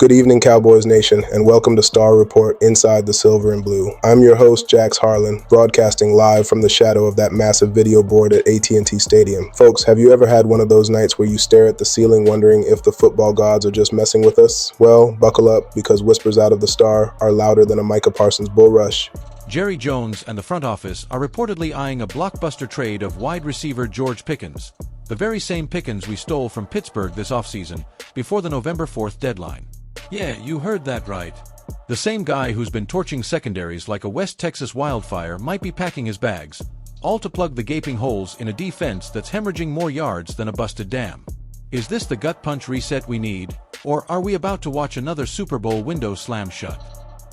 Good evening, Cowboys Nation, and welcome to Star Report Inside the Silver and Blue. I'm your host, Jax Harlan, broadcasting live from the shadow of that massive video board at AT&T Stadium. Folks, have you ever had one of those nights where you stare at the ceiling wondering if the football gods are just messing with us? Well, buckle up, because whispers out of the star are louder than a Micah Parsons bull rush. Jerry Jones and the front office are reportedly eyeing a blockbuster trade of wide receiver George Pickens, the very same Pickens we stole from Pittsburgh this offseason before the November 4th deadline. Yeah, you heard that right. The same guy who's been torching secondaries like a West Texas wildfire might be packing his bags, all to plug the gaping holes in a defense that's hemorrhaging more yards than a busted dam. Is this the gut punch reset we need, or are we about to watch another Super Bowl window slam shut?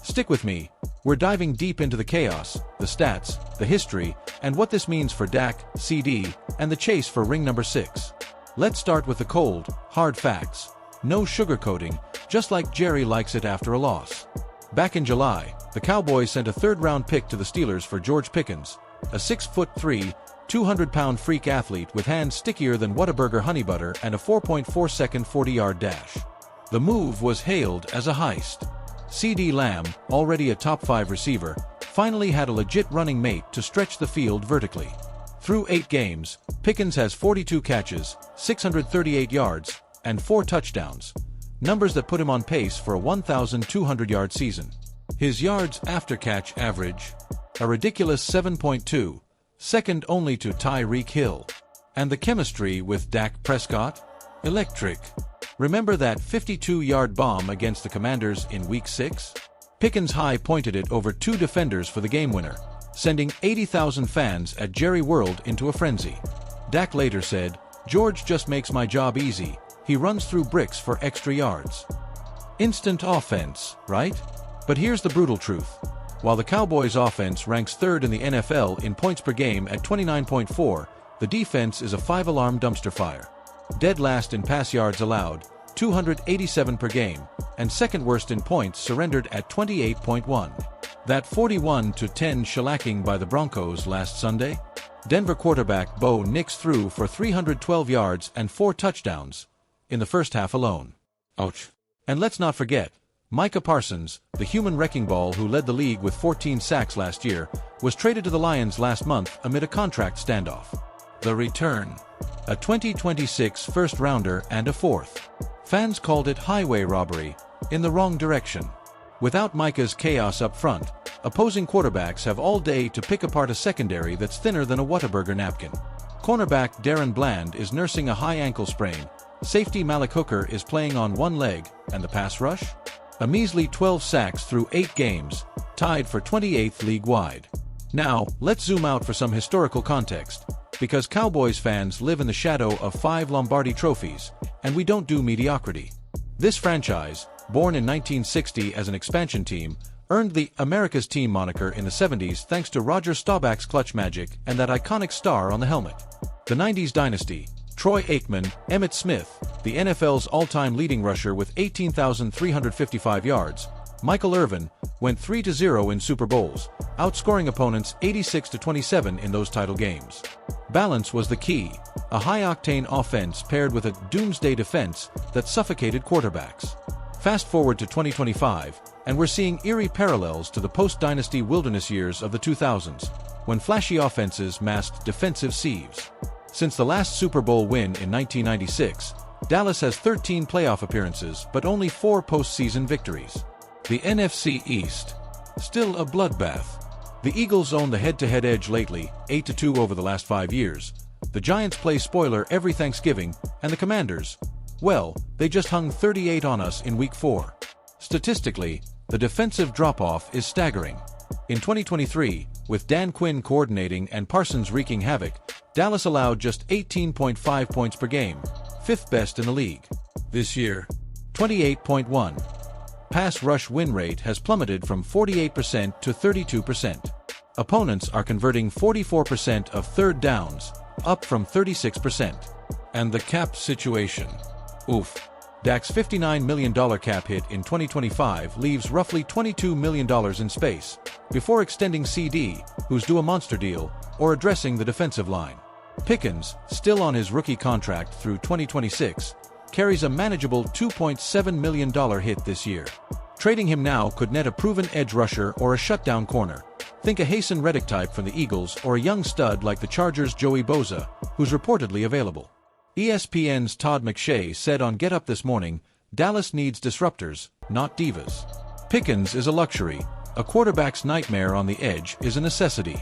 Stick with me. We're diving deep into the chaos, the stats, the history, and what this means for Dak, CeeDee, and the chase for ring number 6. Let's start with the cold, hard facts. No sugarcoating, just like Jerry likes it after a loss. Back in July, the Cowboys sent a third-round pick to the Steelers for George Pickens, a 6'3", 200-pound freak athlete with hands stickier than Whataburger honey butter and a 4.4-second 40-yard dash. The move was hailed as a heist. CeeDee Lamb, already a top-5 receiver, finally had a legit running mate to stretch the field vertically. Through 8 games, Pickens has 42 catches, 638 yards, and 4 touchdowns, numbers that put him on pace for a 1,200-yard season. His yards after catch average, a ridiculous 7.2, second only to Tyreek Hill. And the chemistry with Dak Prescott? Electric. Remember that 52-yard bomb against the Commanders in Week 6? Pickens high-pointed it over 2 defenders for the game winner, sending 80,000 fans at Jerry World into a frenzy. Dak later said, "George just makes my job easy. He runs through bricks for extra yards." Instant offense, right? But here's the brutal truth. While the Cowboys' offense ranks 3rd in the NFL in points per game at 29.4, the defense is a 5-alarm dumpster fire. Dead last in pass yards allowed, 287 per game, and second worst in points surrendered at 28.1. That 41-10 shellacking by the Broncos last Sunday? Denver quarterback Bo Nix threw for 312 yards and 4 touchdowns in the first half alone. Ouch. And let's not forget, Micah Parsons, the human wrecking ball who led the league with 14 sacks last year, was traded to the Lions last month amid a contract standoff. The return. A 2026 first-rounder and a 4th. Fans called it highway robbery, in the wrong direction. Without Micah's chaos up front, opposing quarterbacks have all day to pick apart a secondary that's thinner than a Whataburger napkin. Cornerback Darren Bland is nursing a high ankle sprain, safety Malik Hooker is playing on one leg, and the pass rush? A measly 12 sacks through 8 games, tied for 28th league-wide. Now, let's zoom out for some historical context, because Cowboys fans live in the shadow of 5 Lombardi trophies, and we don't do mediocrity. This franchise, born in 1960 as an expansion team, earned the America's Team moniker in the 70s thanks to Roger Staubach's clutch magic and that iconic star on the helmet. The 90s dynasty, Troy Aikman, Emmitt Smith, the NFL's all-time leading rusher with 18,355 yards, Michael Irvin, went 3-0 in Super Bowls, outscoring opponents 86-27 in those title games. Balance was the key, a high-octane offense paired with a doomsday defense that suffocated quarterbacks. Fast forward to 2025, and we're seeing eerie parallels to the post-dynasty wilderness years of the 2000s, when flashy offenses masked defensive sieves. Since the last Super Bowl win in 1996, Dallas has 13 playoff appearances but only 4 postseason victories. The NFC East. Still a bloodbath. The Eagles own the head-to-head edge lately, 8-2 over the last 5 years. The Giants play spoiler every Thanksgiving, and the Commanders, well, they just hung 38 on us in Week 4. Statistically, the defensive drop-off is staggering. In 2023, with Dan Quinn coordinating and Parsons wreaking havoc, Dallas allowed just 18.5 points per game, 5th best in the league. This year, 28.1. Pass rush win rate has plummeted from 48% to 32%. Opponents are converting 44% of third downs, up from 36%. And the cap situation. Oof. Dak's $59 million cap hit in 2025 leaves roughly $22 million in space, before extending CeeDee, who's due a monster deal, or addressing the defensive line. Pickens, still on his rookie contract through 2026, carries a manageable $2.7 million hit this year. Trading him now could net a proven edge rusher or a shutdown corner. Think a Hasten Reddick type from the Eagles or a young stud like the Chargers' Joey Bosa, who's reportedly available. ESPN's Todd McShay said on Get Up this morning, Dallas needs disruptors, not divas. Pickens is a luxury. A quarterback's nightmare on the edge is a necessity.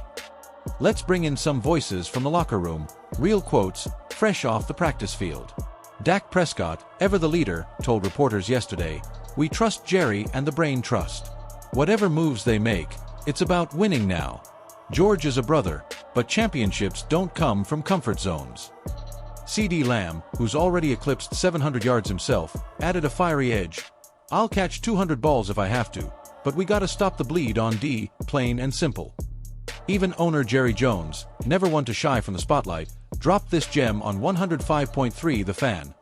Let's bring in some voices from the locker room, real quotes, fresh off the practice field. Dak Prescott, ever the leader, told reporters yesterday, "We trust Jerry and the brain trust. Whatever moves they make, it's about winning now. George is a brother, but championships don't come from comfort zones." CeeDee Lamb, who's already eclipsed 700 yards himself, added a fiery edge. "I'll catch 200 balls if I have to, but we gotta stop the bleed on D, plain and simple." Even owner Jerry Jones, never one to shy from the spotlight, dropped this gem on 105.3 The Fan.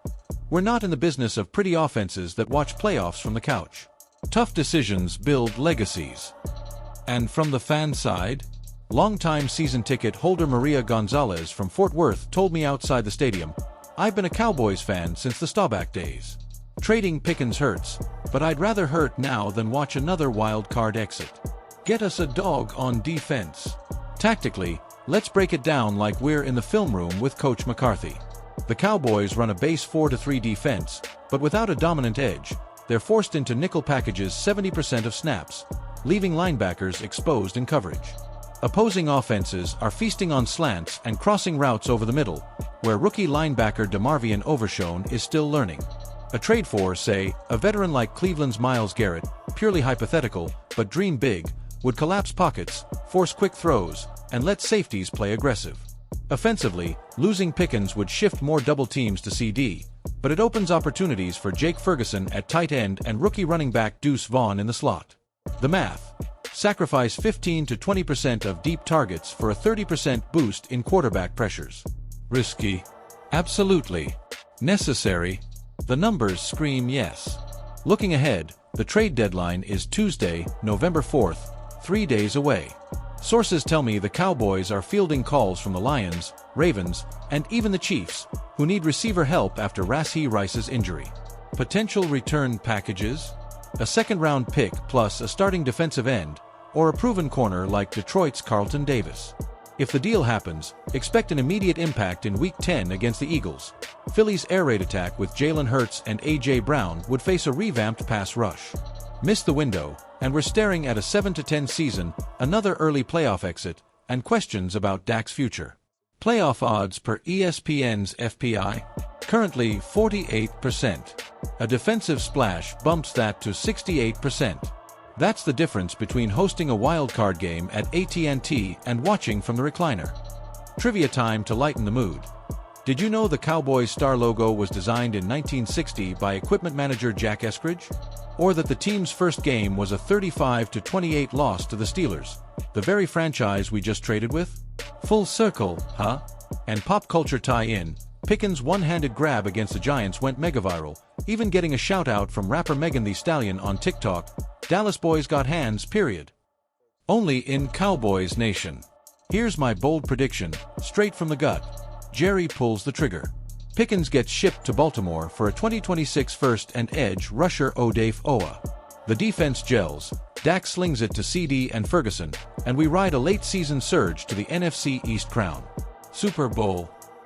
"We're not in the business of pretty offenses that watch playoffs from the couch. Tough decisions build legacies." And from the fan side, longtime season ticket holder Maria Gonzalez from Fort Worth told me outside the stadium, "I've been a Cowboys fan since the Staubach days. Trading Pickens hurts, but I'd rather hurt now than watch another wild card exit. Get us a dog on defense." Tactically, let's break it down like we're in the film room with Coach McCarthy. The Cowboys run a base 4-3 defense, but without a dominant edge, they're forced into nickel packages 70% of snaps, leaving linebackers exposed in coverage. Opposing offenses are feasting on slants and crossing routes over the middle, where rookie linebacker DeMarvion Overshown is still learning. A trade for, say, a veteran like Cleveland's Myles Garrett, purely hypothetical, but dream big, would collapse pockets, force quick throws, and let safeties play aggressive. Offensively, losing Pickens would shift more double teams to CeeDee, but it opens opportunities for Jake Ferguson at tight end and rookie running back Deuce Vaughn in the slot. The math: sacrifice 15 to 20% of deep targets for a 30% boost in quarterback pressures. Risky? Absolutely. Necessary? The numbers scream yes. Looking ahead, the trade deadline is Tuesday, November 4th, 3 days away. Sources tell me the Cowboys are fielding calls from the Lions, Ravens, and even the Chiefs, who need receiver help after Rashee Rice's injury. Potential return packages? A second-round pick plus a starting defensive end, or a proven corner like Detroit's Carlton Davis. If the deal happens, expect an immediate impact in Week 10 against the Eagles. Philly's air raid attack with Jalen Hurts and A.J. Brown would face a revamped pass rush. Miss the window, and we're staring at a 7-10 season, another early playoff exit, and questions about Dak's future. Playoff odds per ESPN's FPI? Currently 48%. A defensive splash bumps that to 68%. That's the difference between hosting a wildcard game at AT&T and watching from the recliner. Trivia time to lighten the mood. Did you know the Cowboys star logo was designed in 1960 by equipment manager Jack Eskridge? Or that the team's first game was a 35-28 loss to the Steelers, the very franchise we just traded with? Full circle, huh? And pop culture tie-in, Pickens' one-handed grab against the Giants went mega-viral, even getting a shout-out from rapper Megan Thee Stallion on TikTok. Dallas boys got hands, period. Only in Cowboys Nation. Here's my bold prediction, straight from the gut. Jerry pulls the trigger. Pickens gets shipped to Baltimore for a 2026 first and edge rusher Odafe Owa. The defense gels, Dak slings it to CeeDee and Ferguson, and we ride a late-season surge to the NFC East crown. Super Bowl?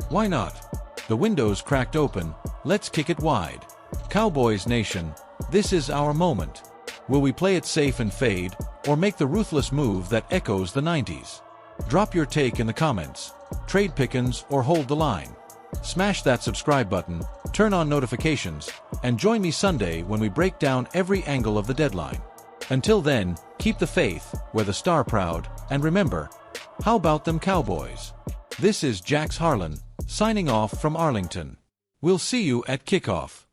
Why not? The window's cracked open, let's kick it wide. Cowboys Nation, this is our moment. Will we play it safe and fade, or make the ruthless move that echoes the 90s? Drop your take in the comments. Trade Pickens or hold the line. Smash that subscribe button, turn on notifications, and join me Sunday when we break down every angle of the deadline. Until then, keep the faith, wear the star proud, and remember, how about them Cowboys? This is Jax Harlan, signing off from Arlington. We'll see you at kickoff.